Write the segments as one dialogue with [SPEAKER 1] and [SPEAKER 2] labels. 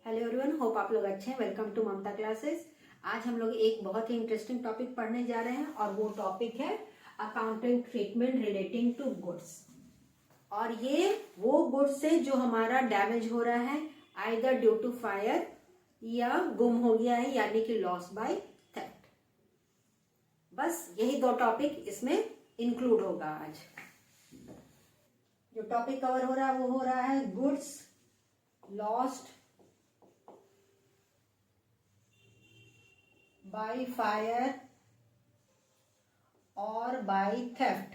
[SPEAKER 1] Hello everyone, hope आप लोग अच्छे हैं। Welcome to Mamta classes. आज हम लोग एक बहुत ही इंटरेस्टिंग टॉपिक पढ़ने जा रहे हैं और वो टॉपिक है accounting treatment relating to goods. और ये वो गुड्स है जो हमारा डैमेज हो रहा है आइदर ड्यू टू फायर या गुम हो गया है, यानी कि लॉस बाय थेफ्ट। बस यही दो टॉपिक इसमें इंक्लूड होगा। आज जो टॉपिक कवर हो रहा है वो हो रहा है गुड्स लॉस्ट बाय फायर और बाय थेफ्ट।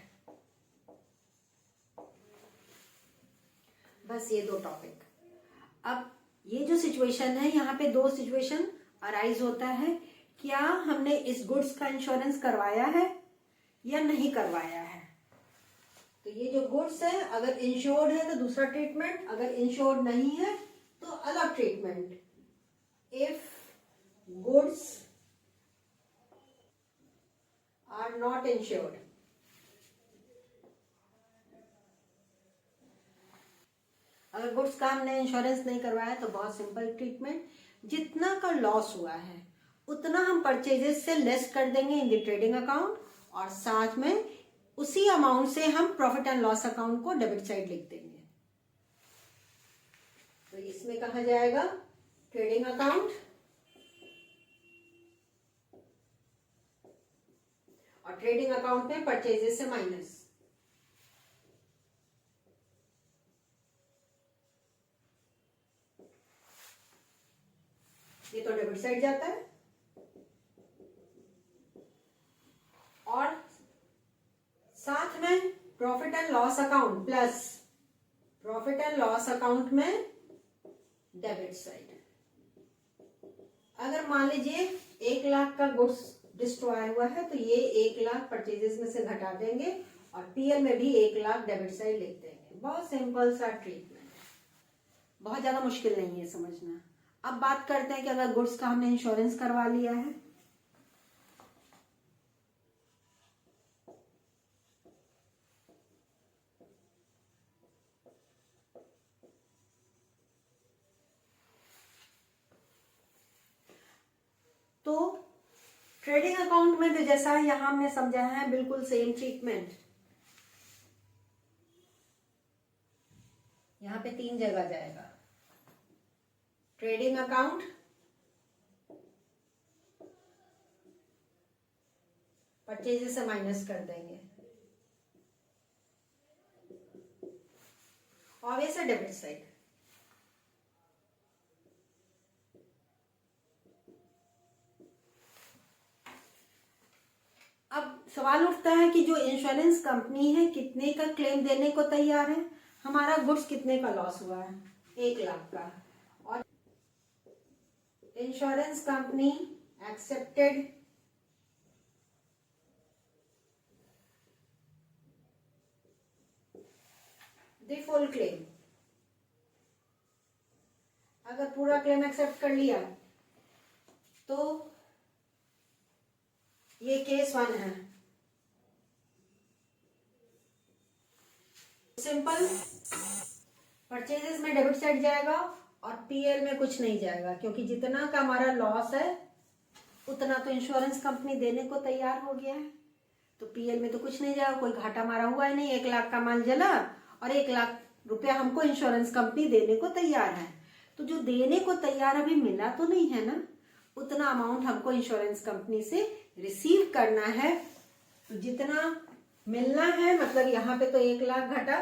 [SPEAKER 1] बस ये दो टॉपिक। अब ये जो सिचुएशन है, यहाँ पे दो सिचुएशन अराइज होता है। क्या हमने इस गुड्स का इंश्योरेंस करवाया है या नहीं करवाया है। तो ये जो गुड्स है, अगर इंश्योर्ड है तो दूसरा ट्रीटमेंट, अगर इंश्योर्ड नहीं है तो अलग treatment. If goods are not insured, अगर गुड्स का हमने इंश्योरेंस नहीं करवाया तो बहुत सिंपल ट्रीटमेंट, जितना का लॉस हुआ है उतना हम परचेजेस से लेस कर देंगे इन द ट्रेडिंग अकाउंट, और साथ में उसी अमाउंट से हम प्रॉफिट एंड लॉस अकाउंट को डेबिट साइड लिख देंगे। तो इसमें कहा जाएगा ट्रेडिंग अकाउंट और ट्रेडिंग अकाउंट में परचेजेस से माइनस। ये तो डेबिट साइड जाता है और साथ में profit and loss account plus profit and loss account में डेबिट साइड। अगर मान लीजिए 1 लाख का गुड्स डिस्ट्रॉय हुआ है तो ये 1 लाख परचेजेस में से घटा देंगे और पीएल में भी 1 लाख डेबिट साइड लिख देंगे। बहुत सिंपल सा ट्रीटमेंट, बहुत ज्यादा मुश्किल नहीं है समझना। अब बात करते हैं कि अगर गुड्स का हमने इंश्योरेंस करवा लिया है तो ट्रेडिंग अकाउंट में भी जैसा यहां हमने समझा है बिल्कुल सेम ट्रीटमेंट। यहां पे 3 जगह जाएगा। ट्रेडिंग अकाउंट, परचेजेस से माइनस कर देंगे और वैसे डेबिट साइड। अब सवाल उठता है कि जो इंश्योरेंस कंपनी है कितने का क्लेम देने को तैयार है। हमारा गुड्स कितने का लॉस हुआ है, 1 लाख का, और insurance company accepted the full claim. अगर पूरा क्लेम एक्सेप्ट कर लिया तो ये केस 1 है। सिंपल, परचेजेस में डेबिट साइड जाएगा और पीएल में कुछ नहीं जाएगा, क्योंकि जितना का हमारा लॉस है उतना तो इंश्योरेंस कंपनी देने को तैयार हो गया है। तो पीएल में तो कुछ नहीं जाएगा, कोई घाटा हमारा हुआ ही नहीं। 1 लाख का माल जला और 1 लाख रुपया हमको इंश्योरेंस कंपनी देने को तैयार है। तो जो देने को तैयार अभी मिला तो नहीं है ना, उतना अमाउंट हमको इंश्योरेंस कंपनी से रिसीव करना है। तो जितना मिलना है, मतलब यहाँ पे तो 1 लाख घटा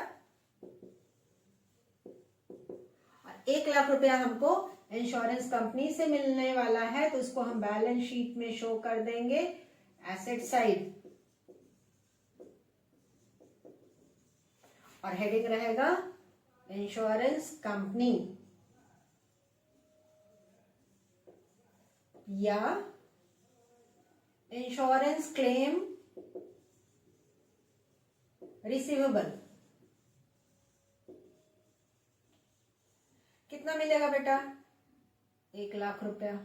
[SPEAKER 1] और 1 लाख रुपया हमको इंश्योरेंस कंपनी से मिलने वाला है, तो इसको हम बैलेंस शीट में शो कर देंगे एसेट साइड, और हेडिंग रहेगा इंश्योरेंस कंपनी या इंश्योरेंस क्लेम रिसीवेबल। कितना मिलेगा बेटा, 1 लाख रुपया।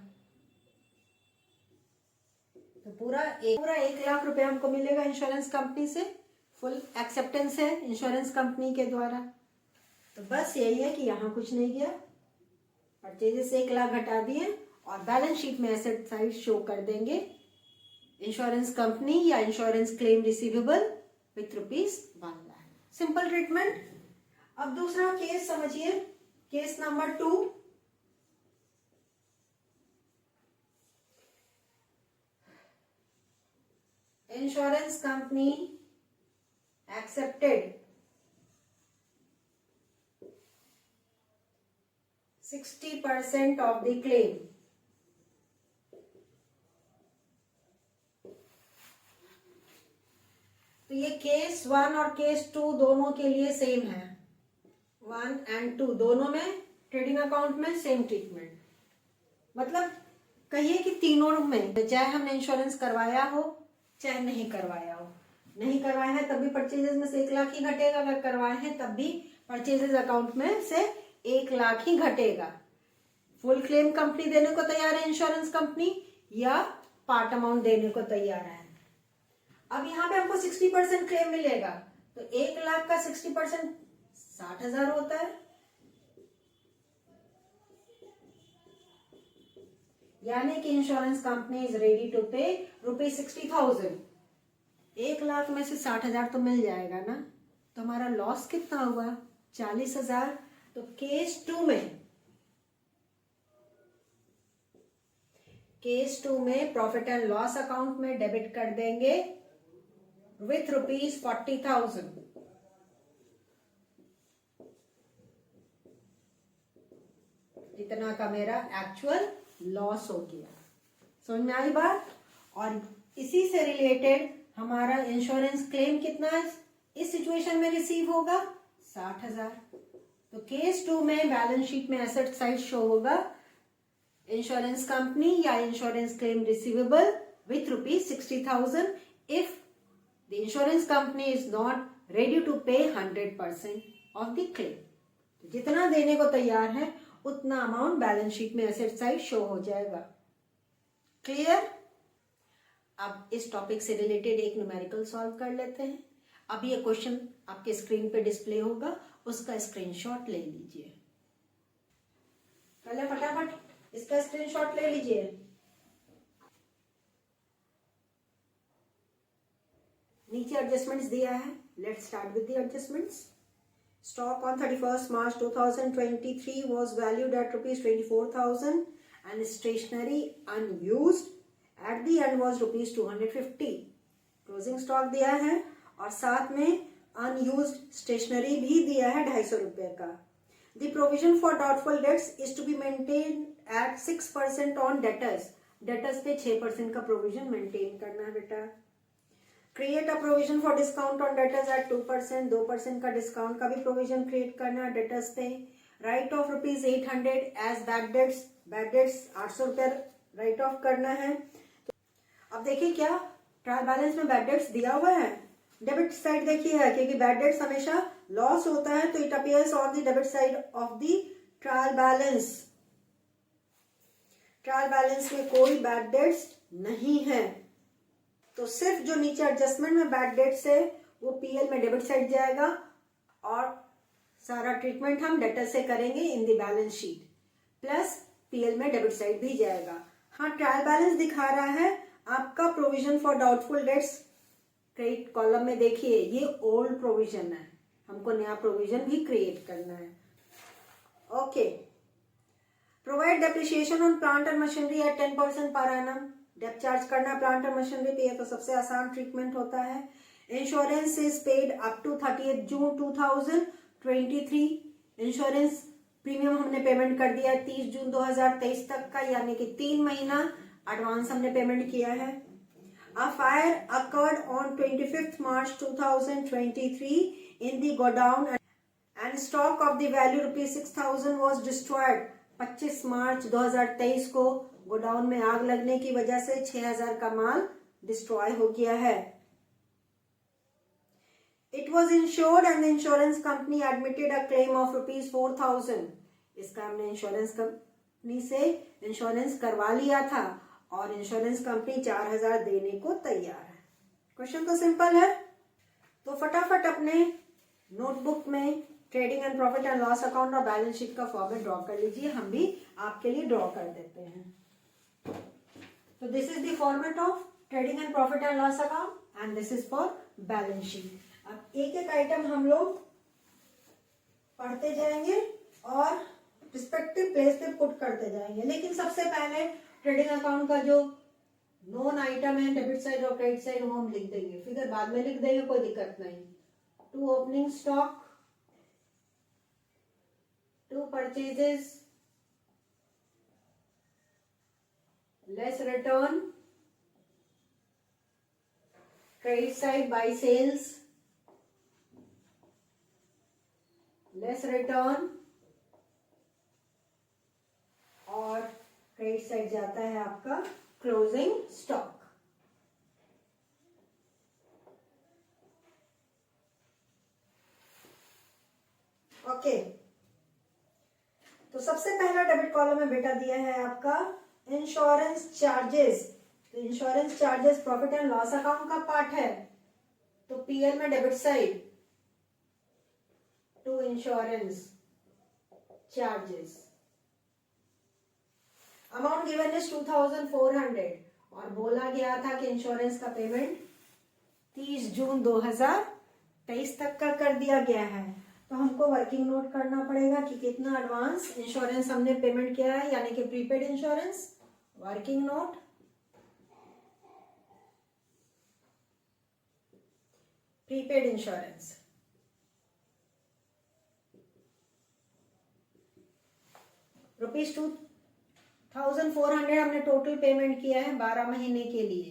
[SPEAKER 1] तो पूरा 1 लाख रुपया हमको मिलेगा इंश्योरेंस कंपनी से। फुल एक्सेप्टेंस है इंश्योरेंस कंपनी के द्वारा। तो बस यही है कि यहां कुछ नहीं गया, परचेजेस 1 लाख घटा दिए और बैलेंस शीट में एसेट साइड शो कर देंगे इंश्योरेंस कंपनी या insurance claim receivable with ₹1,00,000। Simple treatment. अब दूसरा केस समझिए, case number 2। Insurance company accepted 60% of the claim. तो ये केस 1 और केस 2 दोनों के लिए सेम है। 1 और 2 दोनों में ट्रेडिंग अकाउंट में सेम ट्रीटमेंट। मतलब कहिए कि तीनों में चाहे हमने इंश्योरेंस करवाया हो चाहे नहीं करवाया हो, नहीं करवाया है तब भी परचेजेस में से 1 लाख ही घटेगा, अगर करवाए हैं तब भी परचेजेस अकाउंट में से 1 लाख ही घटेगा। फुल क्लेम कंपनी देने को तैयार है इंश्योरेंस कंपनी या पार्ट अमाउंट देने को तैयार है। अब यहाँ पे हमको 60% क्लेम मिलेगा, तो 1 लाख का 60% 60,000 होता है, यानी कि insurance company is ready to pay ₹60,000। 1 lakh में से 60,000 तो मिल जाएगा ना, तो हमारा लॉस कितना हुआ? 40,000। तो केस 2 में प्रॉफिट एंड लॉस अकाउंट में डेबिट कर देंगे विथ ₹40,000। इतना का मेरा एक्चुअल लॉस हो गया। समझ में आई बात? और इसी से रिलेटेड हमारा इंश्योरेंस क्लेम कितना इस सिचुएशन में रिसीव होगा? 60,000। तो केस 2 में बैलेंस शीट में एसेट साइड शो होगा इंश्योरेंस कंपनी या insurance claim receivable with ₹60,000 if the insurance company is not ready to pay 100% of the claim. जितना देने को तैयार है उतना अमाउंट बैलेंस शीट में एसेट साइड शो हो जाएगा। क्लियर? अब इस टॉपिक से रिलेटेड एक न्यूमेरिकल सॉल्व कर लेते हैं। अब ये क्वेश्चन आपके स्क्रीन पे डिस्प्ले होगा, उसका स्क्रीनशॉट ले लीजिए। पहले फटाफट इसका स्क्रीनशॉट ले लीजिए। नीचे एडजस्टमेंट्स दिया है, let's start with the adjustments. Stock on 31st March 2023 was valued at ₹24,000 and stationery unused at the end was ₹250। Closing stock दिया है और साथ में अनयूज्ड स्टेशनरी भी दिया है ₹250 का। The provision for doubtful debts is to be maintained at 6% on debtors। Debtors पे 6% का प्रोविजन मेंटेन करना है बेटा। Create a provision for discount on debtors at 2%। 2% का डिस्काउंट का भी प्रोविजन क्रिएट करना है डेटर्स पे। Write off ₹800 as bad debts. Bad debts ₹800 write off करना है। तो अब देखिए क्या ट्रायल बैलेंस में बैड डेट्स दिया हुआ है। डेबिट साइड देखिए है, क्योंकि बैड डेट्स हमेशा लॉस होता है, तो it appears on the debit side of the trial balance. Trial balance में कोई बैड डेट्स नहीं है, तो सिर्फ जो नीचे एडजस्टमेंट में बैड डेट्स है वो पीएल में डेबिट साइड जाएगा और सारा ट्रीटमेंट हम डेटर से करेंगे in the balance sheet, plus PL में डेबिट साइड भी जाएगा। हाँ, ट्रायल बैलेंस दिखा रहा है आपका provision for doubtful debts. Credit column में देखिए ये ओल्ड प्रोविजन है, हमको नया प्रोविजन भी क्रिएट करना है। Okay, provide depreciation on plant and machinery at 10% per annum. Dep charge करना प्लांट और मशीनरी पे, तो सबसे आसान ट्रीटमेंट होता है। Insurance is paid up to 30 June 2023। Insurance premium हमने पेमेंट कर दिया 30 जून 2023 तक का, यानी कि 3 महीना एडवांस हमने पेमेंट किया है। A fire occurred on 25 March 2023 in the godown and stock of the value ₹6,000 was destroyed. 25 मार्च 2023 को गोडाउन में आग लगने की वजह से 6,000 का माल डिस्ट्रॉय हो गया है। It was insured and the insurance company admitted a claim of ₹4,000। इसका हमने इंश्योरेंस कंपनी से इंश्योरेंस करवा लिया था और इंश्योरेंस कंपनी 4,000 देने को तैयार है। क्वेश्चन तो सिंपल है, तो फटाफट अपने नोटबुक में trading and profit and loss account और बैलेंस शीट का फॉर्मेट ड्रॉ कर लीजिए, हम भी आपके लिए ड्रॉ कर देते हैं। तो this is the format of trading and profit and loss account and this is for balance sheet. अब एक एक आइटम हम लोग पढ़ते जाएंगे और रिस्पेक्टिव प्लेस पे पुट करते जाएंगे, लेकिन सबसे पहले ट्रेडिंग अकाउंट का जो नॉन आइटम है डेबिट साइड और क्रेडिट साइड वो हम लिख देंगे, फिगर बाद में लिख देंगे, कोई दिक्कत नहीं। To opening stock, to purchases, less return, credit side by sales, less return, और क्रेडिट साइड जाता है आपका क्लोजिंग स्टॉक। ओके, तो सबसे पहला डेबिट कॉलम में बेटा दिया है आपका इंश्योरेंस चार्जेस। तो insurance charges profit and loss account का पार्ट है, तो पीएल में debit side to insurance charges. Amount given is 2400 और बोला गया था कि इंश्योरेंस का पेमेंट 30 जून 2023 तक का कर दिया गया है। तो हमको वर्किंग नोट करना पड़ेगा कि कितना एडवांस इंश्योरेंस हमने पेमेंट किया है, यानी कि prepaid insurance. Working note, prepaid insurance, ₹2400 हमने टोटल पेमेंट किया है 12 महीने के लिए।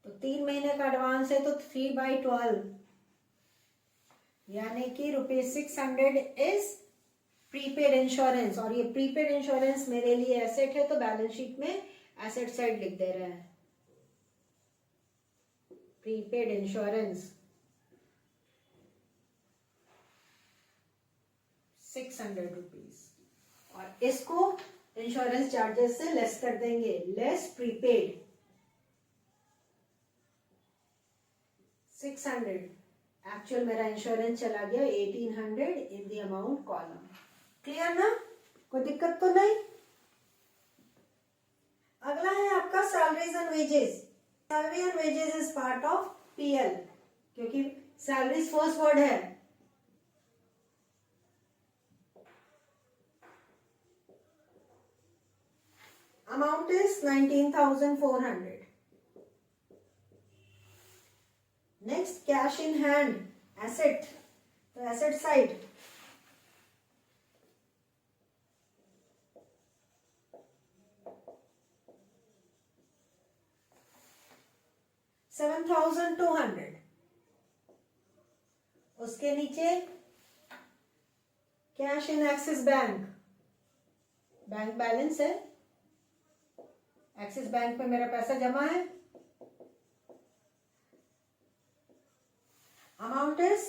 [SPEAKER 1] तो 3 महीने का एडवांस है, तो 3/12 यानी कि ₹600 इज प्रीपेड इंश्योरेंस। और ये प्रीपेड इंश्योरेंस मेरे लिए एसेट है, तो बैलेंस शीट में एसेट साइड लिख दे रहे हैं, प्रीपेड इंश्योरेंस ₹600 और इसको इंश्योरेंस चार्जेस से लेस कर देंगे, लेस प्रीपेड 600। एक्चुअल मेरा इंश्योरेंस चला गया 1800 in the amount column. Clear ना, कोई दिक्कत तो नहीं। अगला है आपका salaries and wages. Salary and wages is part of PL, क्योंकि सैलरीज फर्स्ट वर्ड है। Amount is 19,400। Next cash in hand asset, तो एसेट साइड $7,200। उसके नीचे cash in axis bank, bank balance है, एक्सिस बैंक में मेरा पैसा जमा है। Amount is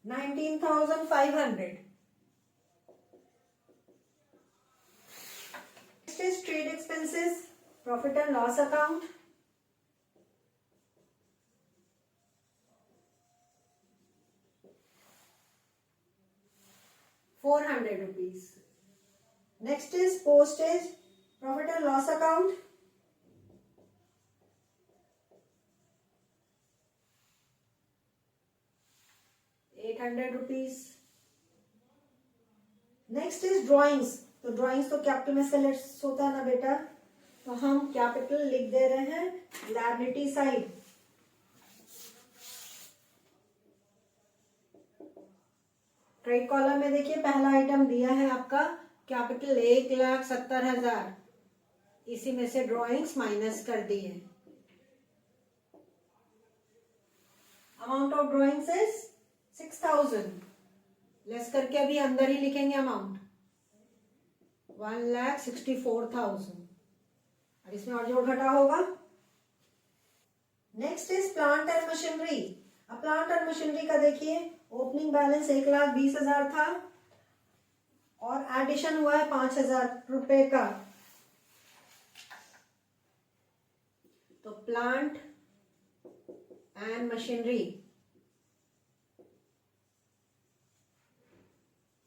[SPEAKER 1] 19,500। Next is trade expenses, profit and loss account. ₹400। Next is postage, profit and loss account. ₹800। Next is drawings, तो ड्राइंग्स तो कैपिटल में सेलेक्ट होता है ना बेटा, तो हम कैपिटल लिख दे रहे हैं लायबिलिटी साइड। क्रेडिट कॉलम में देखिए पहला आइटम दिया है आपका कैपिटल 1,70,000, इसी में से ड्राइंग्स माइनस कर दिए। Amount of drawings is 6,000, less करके अभी अंदर ही लिखेंगे अमाउंट 1,64,000, और इसमें और जोड़ घटा होगा। Next is plant and machinery. अब प्लांट एंड मशीनरी का देखिए ओपनिंग बैलेंस 1,20,000 था और एडिशन हुआ है ₹5,000 का। तो plant and machinery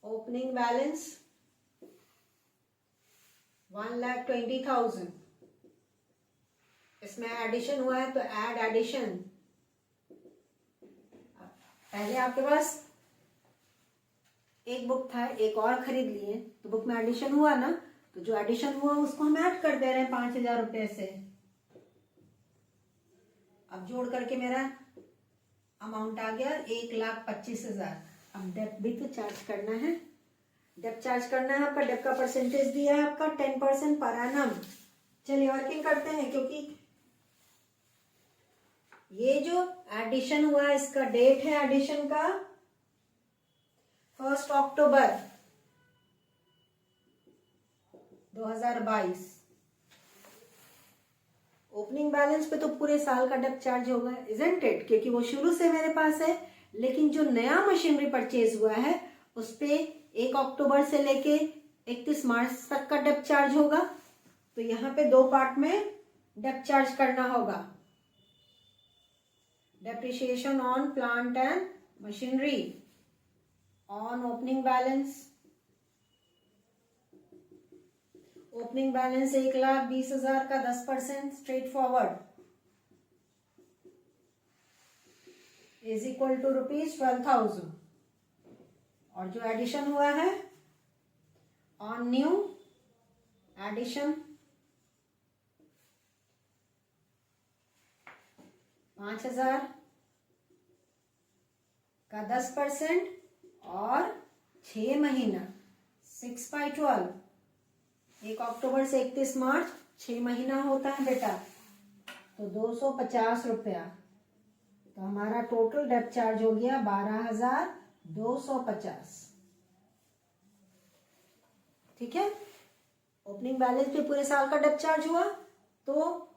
[SPEAKER 1] opening balance 1,20,000। इसमें एडिशन हुआ है तो ऐड एडिशन। पहले आपके पास एक बुक था, एक और खरीद लिए तो बुक में एडिशन हुआ ना, तो जो एडिशन हुआ उसको हम ऐड कर दे रहे हैं 5,000 रुपये से। अब जोड़ करके मेरा अमाउंट आ गया 1,25,000। अब डेप भी तो चार्ज करना है, डेप चार्ज करना है। आपका डेप का परसेंटेज दिया है आपका 10% पर एनम। चलिए वर्किंग करते हैं, क्योंकि ये जो एडिशन हुआ है इसका डेट है एडिशन का 1 अक्टूबर 2022। ओपनिंग बैलेंस पे तो पूरे साल का डेप्ट चार्ज होगा, इजंट इट, क्योंकि वो शुरू से मेरे पास है। लेकिन जो नया मशीनरी परचेज हुआ है उस पे 1 अक्टूबर से लेके 31 मार्च तक का डेप्ट चार्ज होगा। तो यहाँ पे 2 पार्ट में डेप्ट चार्ज करना होगा। Depreciation on plant and machinery on opening balance. Opening balance 1,20,000 का 10% straight forward is equal to ₹12,000। और जो एडिशन हुआ है ऑन न्यू एडिशन 5,000 का 10% और 6 महीना 6/12 1 अक्टूबर से 31 मार्च 6 महीना होता है बेटा, तो 250 रुपया। तो हमारा टोटल डेप्ट चार्ज हो गया 12,250। ठीक है। ओपनिंग बैलेंस पे पूरे साल का डेप्ट चार्ज हुआ तो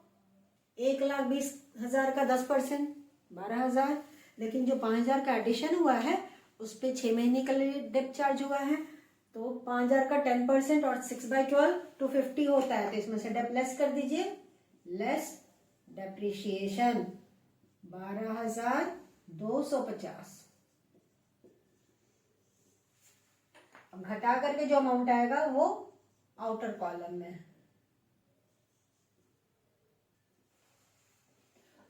[SPEAKER 1] 1,20,000 का 10% 12,000। लेकिन जो 5,000 का एडिशन हुआ है उस पे 6 महीने का डेप्ट चार्ज हुआ है, तो 5,000 का 10% और 6/12 250 होता है। तो इसमें से डेप लेस कर दीजिए, लेस डेप्रिशिएशन 12,250। अब घटा करके जो अमाउंट आएगा वो आउटर कॉलम में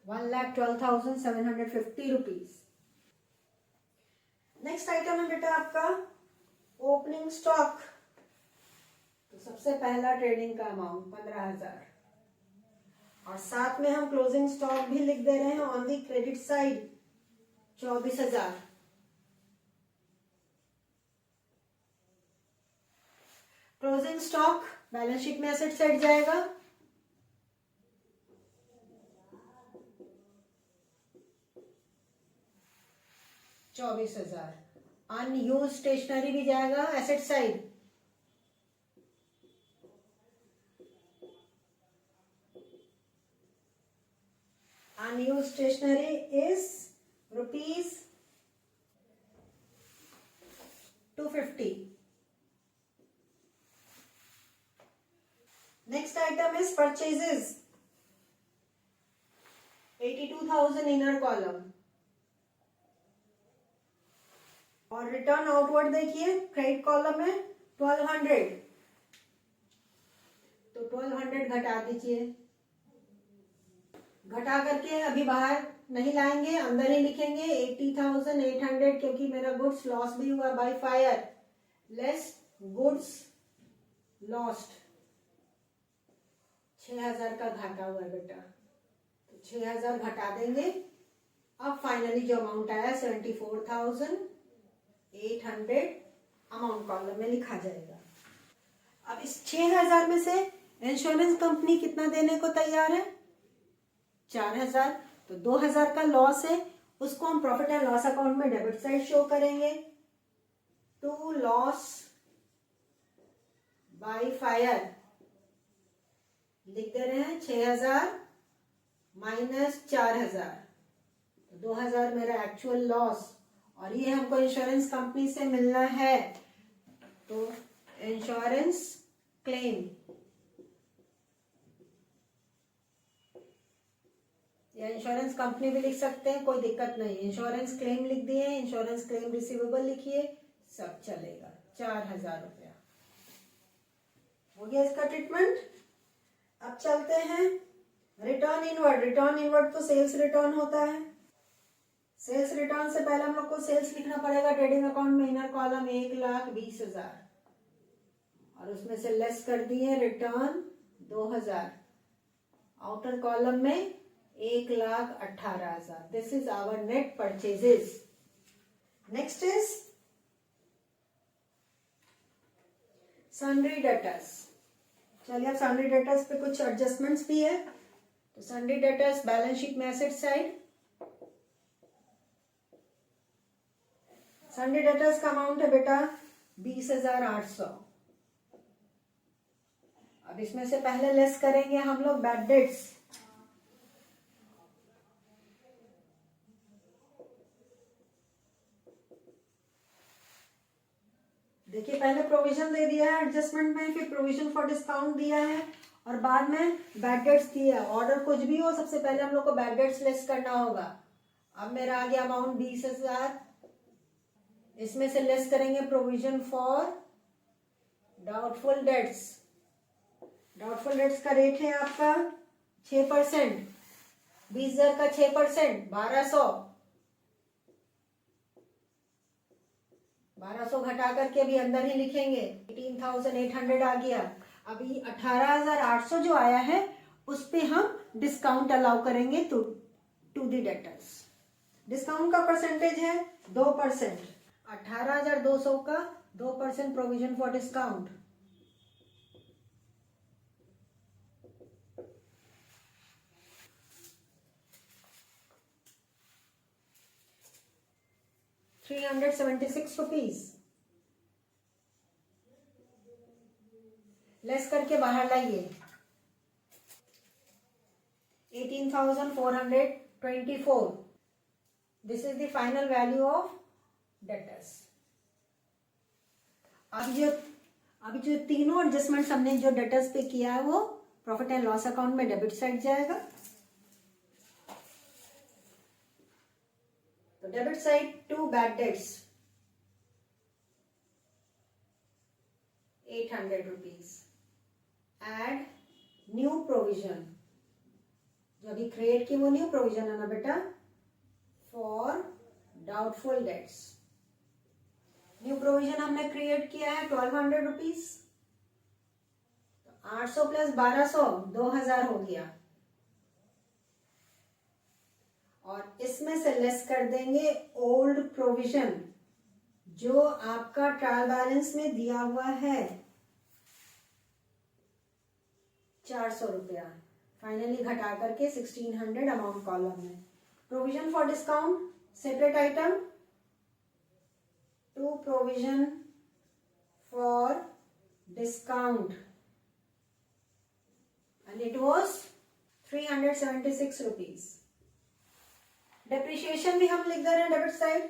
[SPEAKER 1] 1,12,750 रुपीज। नेक्स्ट आइटम है बेटा आपका ओपनिंग स्टॉक। तो सबसे पहला ट्रेडिंग का अमाउंट 15,000 और साथ में हम क्लोजिंग स्टॉक भी लिख दे रहे हैं on the credit side 24,000। Closing stock balance sheet में एसेट साइड जाएगा। ₹24,000। अनयूज स्टेशनरी भी जाएगा asset side. Unused stationery is ₹250. Next item is purchases 82,000 inner column। और रिटर्न आउटवर्ड देखिए क्रेडिट कॉलम में 1,200, तो 1,200 घटा दीजिए। घटा करके अभी बाहर नहीं लाएंगे, अंदर ही लिखेंगे 80,800, क्योंकि मेरा गुड्स लॉस भी हुआ by fire. Less goods lost 6,000 का घाटा हुआ बेटा, तो 6,000 घटा देंगे। अब फाइनली जो अमाउंट आया 74,800 अमाउंट कॉलम में लिखा जाएगा। अब इस 6,000 में से इंश्योरेंस कंपनी कितना देने को तैयार है? 4,000। तो 2,000 का लॉस है, उसको हम प्रॉफिट एंड लॉस अकाउंट में डेबिट साइड शो करेंगे। टू लॉस बाय फायर लिख दे रहे हैं 6,000 माइनस 4,000, तो 2,000 मेरा एक्चुअल लॉस, और ये हमको इंश्योरेंस कंपनी से मिलना है। तो इंश्योरेंस क्लेम, या इंश्योरेंस कंपनी भी लिख सकते हैं, कोई दिक्कत नहीं। इंश्योरेंस क्लेम लिख दिए, इंश्योरेंस क्लेम रिसीवेबल लिखिए, सब चलेगा। 4,000 रुपया हो गया इसका ट्रीटमेंट। अब चलते हैं रिटर्न इनवर्ड। रिटर्न इनवर्ड तो सेल्स रिटर्न होता है। सेल्स रिटर्न से पहले हम लोग को सेल्स लिखना पड़ेगा ट्रेडिंग अकाउंट में। इनर कॉलम 1,20,000 और उसमें से लेस कर दिए रिटर्न 2,000। आउटर कॉलम में 1,18,000। This is our net purchases. Next is sundry debtors. चलिए अब सन्ड्री डेटर्स पे कुछ एडजस्टमेंट्स भी है। तो सन्ड्री डेटर्स बैलेंस शीट में एसेट साइड। सन्ड्री डेटर्स का अमाउंट है बेटा 20,800। अब इसमें से पहले लेस करेंगे हम लोग बैड डेट्स। देखिए पहले प्रोविजन दे दिया है एडजस्टमेंट में, फिर प्रोविजन फॉर डिस्काउंट दिया है और बाद में बैड डेट्स दिया है। ऑर्डर कुछ भी हो सबसे पहले हम लोग को बैड डेट्स लेस करना होगा। अब मेरा आ गया अमाउंट 20,000। इसमें से लेस करेंगे provision for doubtful debts. Doubtful debts का रेट है आपका 6%। 20,000 का 6% 1200 घटा करके अभी अंदर ही लिखेंगे 18,800 आ गया। अभी 18,800 जो आया है उस पे हम डिस्काउंट अलाउ करेंगे टू दी डेटर्स। डिस्काउंट का परसेंटेज है 2%। 18,200 का 2% प्रोविजन फॉर डिस्काउंट। ₹376 लेस करके बाहर लाइए 18,424। This is the final value of debtors. अभी जो तीनों एडजस्टमेंट्स हमने जो डेटर्स पे किया है वो प्रॉफिट एंड लॉस अकाउंट में डेबिट साइड जाएगा। तो debit side to bad debts 800 rupees. Add new provision, जो अभी क्रिएट की वो न्यू प्रोविजन है ना बेटा, for doubtful debts. New provision हमने क्रिएट किया है 1,200 रुपीज। 800 प्लस 1200 2,000 हो गया। और इसमें से लेस कर देंगे ओल्ड प्रोविजन जो आपका ट्रायल बैलेंस में दिया हुआ है 400 रुपया। फाइनली घटा करके 1,600 अमाउंट कॉलम में। Provision for discount separate item to provision for discount and it was 376 rupees. Depreciation भी हम लिख दे रहे हैं debit side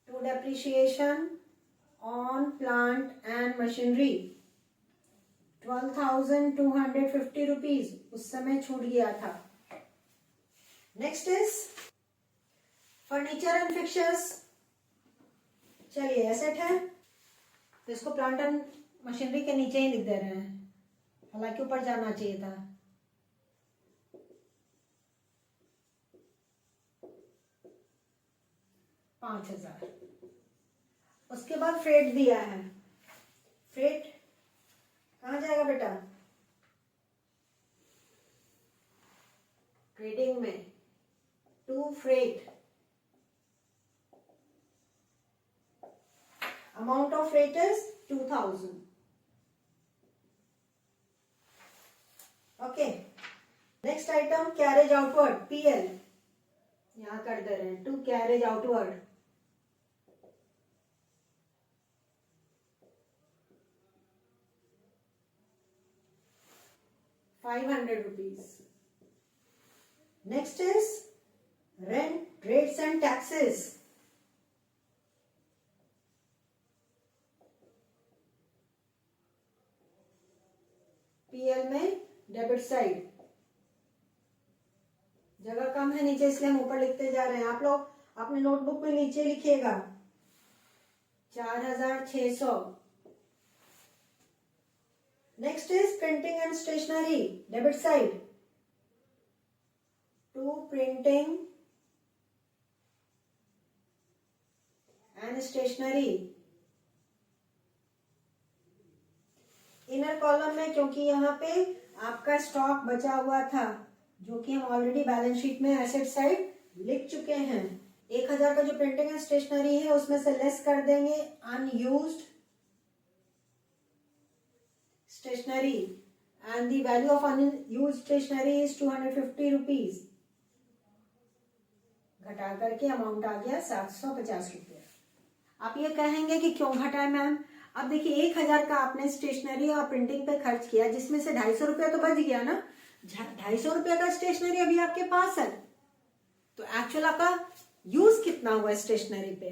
[SPEAKER 1] to depreciation on plant and machinery 12,250 rupees उस समय छूट गया था। Next is furniture and fixtures. चलिए एसेट है तो इसको प्लांट एंड मशीनरी के नीचे ही लिख दे रहे हैं, हालांकि ऊपर जाना चाहिए था। $5,000। उसके बाद फ्रेट दिया है। फ्रेट कहाँ जाएगा बेटा? ट्रेडिंग में to freight. Amount of freight is 2,000। Okay. Next item carriage outward PL, यहां कर दे रहे हैं to carriage outward. ₹500। Next is rent rates and taxes. PL में डेबिट साइड जगह कम है नीचे, इसलिए हम ऊपर लिखते जा रहे हैं। आप लोग अपने नोटबुक में नीचे लिखिएगा 4,600। Next is printing and stationery, debit side, to printing and stationery. Inner column में क्योंकि यहाँ पे आपका स्टॉक बचा हुआ था जो कि हम ऑलरेडी बैलेंस शीट में एसेट साइड लिख चुके हैं, 1,000 का जो प्रिंटिंग एंड स्टेशनरी है उसमें से लेस कर देंगे unused stationery and the value of unused stationery is 250 rupees. घटा करके अमाउंट आ गया 750 रुपये। आप ये कहेंगे कि क्यों घटा है मैम? अब देखिए 1,000 का आपने स्टेशनरी और प्रिंटिंग पे खर्च किया, जिसमें से 250 रुपया तो बच गया ना। 250 रुपया का स्टेशनरी अभी आपके पास है, तो एक्चुअल आपका यूज कितना हुआ स्टेशनरी पे?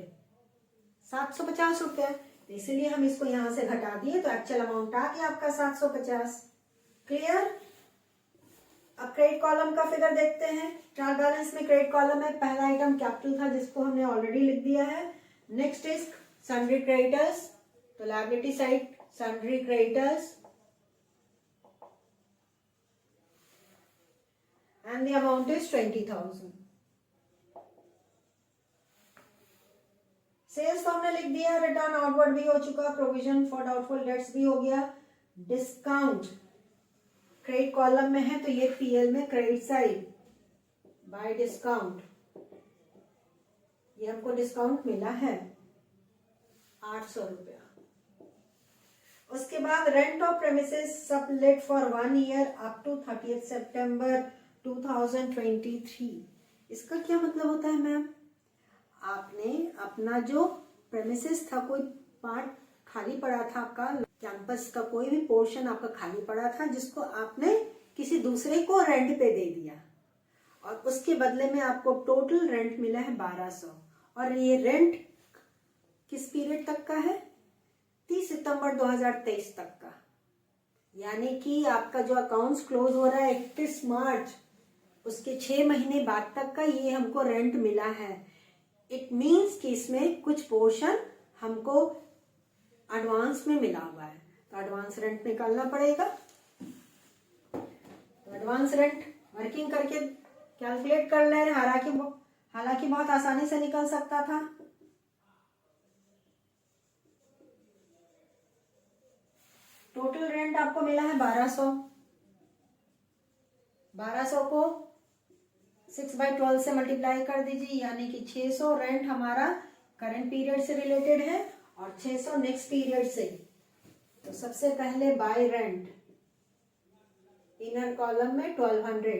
[SPEAKER 1] 750 रुपया। तो इसीलिए हम इसको यहां से घटा दिए, तो एक्चुअल अमाउंट आ गया आपका 750। क्लियर? अब क्रेडिट कॉलम का फिगर देखते हैं। ट्रायल बैलेंस में क्रेडिट कॉलम में पहला आइटम कैपिटल था जिसको हमने ऑलरेडी लिख दिया है। नेक्स्ट इज सन्ड्री क्रेडिटर्स, तो liability side sundry creditors and the amount is 20,000। Sales तो हमने लिख दिया, रिटर्न आउटवर्ड भी हो चुका, प्रोविजन फॉर डाउटफुल डेट्स भी हो गया। डिस्काउंट क्रेडिट कॉलम में है तो ये पीएल में क्रेडिट साइड बाय डिस्काउंट, ये हमको डिस्काउंट मिला है 800 रुपया। उसके बाद rent of premises sublet for 1 year up to 30 सितंबर 2023। इसका क्या मतलब होता है मैम? आपने अपना जो प्रेमिसेस था, कोई पार्ट खाली पड़ा था आपका, कैंपस का कोई भी पोर्शन आपका खाली पड़ा था जिसको आपने किसी दूसरे को रेंट पे दे दिया और उसके बदले में आपको टोटल रेंट मिला है 1200। और ये रेंट किस पीरियड तक का है? 30 सितंबर 2023 तक का। यानी कि आपका जो अकाउंट्स क्लोज हो रहा है 31 मार्च, उसके 6 महीने बाद तक का ये हमको रेंट मिला है। इट मीन्स कि इसमें कुछ पोर्शन हमको एडवांस में मिला हुआ है, तो एडवांस रेंट निकालना पड़ेगा। तो एडवांस रेंट वर्किंग करके कैलकुलेट कर ले रहे, हालांकि बहुत आसानी से निकल सकता था। टोटल रेंट आपको मिला है 1200। 1200 को 6/12 से मल्टीप्लाई कर दीजिए, यानी कि 600 रेंट हमारा करंट पीरियड से रिलेटेड है और 600 नेक्स्ट पीरियड से। तो सबसे पहले बाय रेंट इनर कॉलम में 1200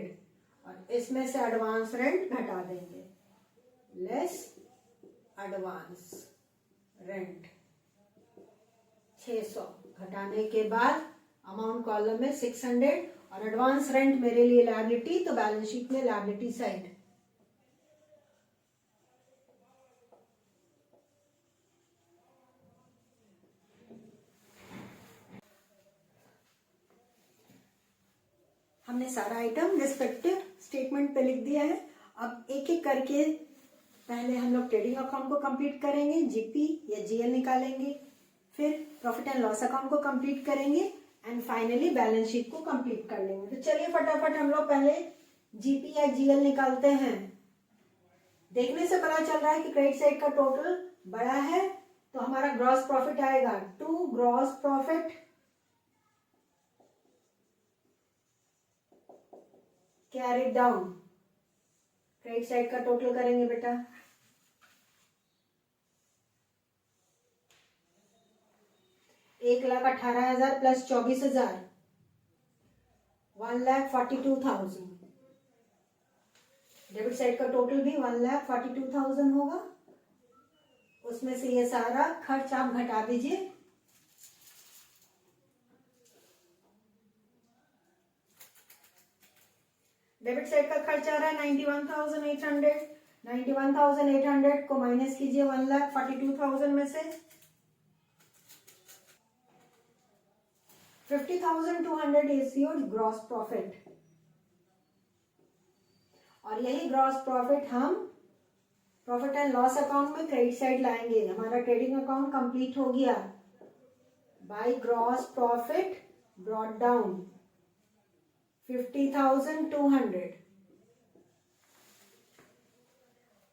[SPEAKER 1] और इसमें से एडवांस रेंट घटा देंगे, लेस एडवांस रेंट 600 घटाने के बाद अमाउंट कॉलम में 600 और एडवांस रेंट मेरे लिए लायबिलिटी, तो बैलेंस शीट में लायबिलिटी साइड। हमने सारा आइटम रिस्पेक्टिव स्टेटमेंट पे लिख दिया है। अब एक एक करके पहले हम लोग ट्रेडिंग अकाउंट को कंप्लीट करेंगे, जीपी या जीएल निकालेंगे, फिर प्रॉफिट एंड लॉस अकाउंट को कंप्लीट करेंगे एंड फाइनली बैलेंस शीट को कंप्लीट कर लेंगे। तो चलिए फटाफट हम लोग पहले जीपी या जीएल निकालते हैं। देखने से पता चल रहा है कि क्रेडिट साइड का टोटल बड़ा है, तो हमारा ग्रॉस प्रॉफिट आएगा 2 gross profit carry down. Credit side का टोटल करेंगे बेटा, एक 1,18,000 प्लस 24,000 1,42,000। डेबिट साइड का टोटल भी 1,42,000 होगा। उसमें से ये सारा खर्च आप घटा दीजिए। डेबिट साइड का खर्च आ रहा है 91,800। 91,800 को माइनस कीजिए 1,42,000 में से। 50,200 इज योर ग्रॉस प्रॉफिट और यही ग्रॉस प्रॉफिट हम प्रॉफिट एंड लॉस अकाउंट में क्रेडिट साइड लाएंगे। हमारा ट्रेडिंग अकाउंट कंप्लीट हो गया। By gross profit brought down 50,200।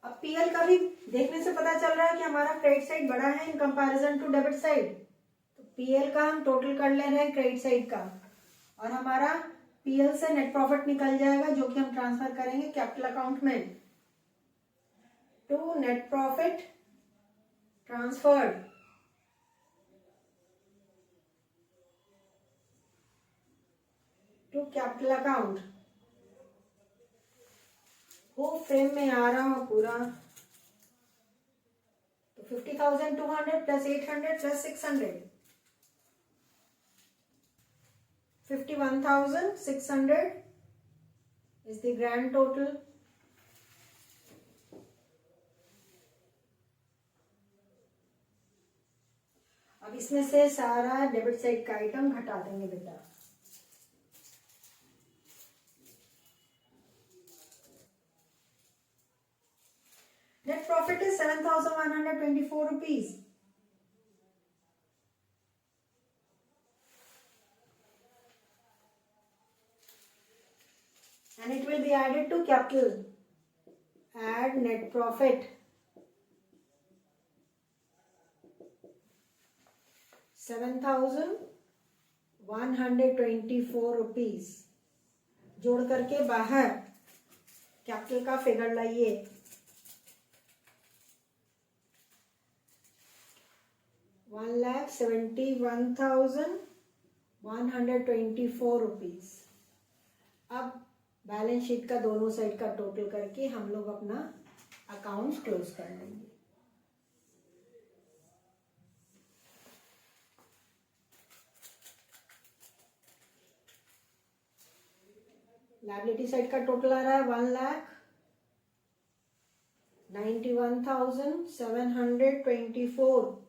[SPEAKER 1] अब पीएल का भी देखने से पता चल रहा है कि हमारा क्रेडिट साइड बड़ा है in comparison to debit side. तो पीएल का हम टोटल कर ले रहे हैं क्रेडिट साइड का, और हमारा पीएल से नेट प्रॉफिट निकल जाएगा जो कि हम ट्रांसफर करेंगे कैपिटल अकाउंट में। To net profit transferred to capital account. वो फ्रेम में आ रहा हो पूरा, तो 50,200 plus 800 plus 600 51,600 is the grand total। अब इसमें से सारा डेबिट साइड का आइटम घटा देंगे बेटा। Net profit is 7,124 rupees. And it will be added to capital. Add net profit 7,124 rupees. जोड़ करके बाहर कैपिटल का फिगर लाइए। 1,71,124 रुपीज। अब बैलेंस शीट का दोनों साइड का टोटल करके हम लोग अपना अकाउंट क्लोज कर लेंगे। लायबिलिटी साइड का टोटल आ रहा है 1,91,724।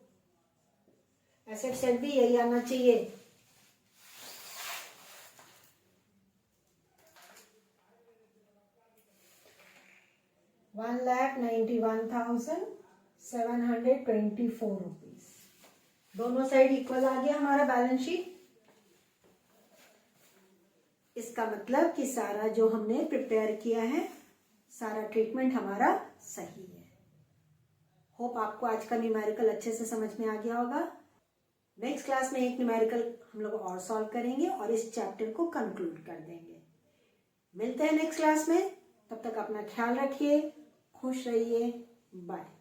[SPEAKER 1] एसेट साइड भी यही आना चाहिए। ₹1,91,724। दोनों साइड इक्वल आ गया हमारा बैलेंस शीट। इसका मतलब कि सारा जो हमने प्रिपेयर किया है, सारा ट्रीटमेंट हमारा सही है। होप आपको आज का न्यूमेरिकल अच्छे से समझ में आ गया होगा। नेक्स्ट क्लास में एक न्यूमेरिकल हम लोग और सॉल्व करेंगे और इस चैप्टर को कंक्लूड कर देंगे। मिलते हैं नेक्स्ट क्लास में। तब तक अपना ख्याल रखिए, खुश रहिए, बाय।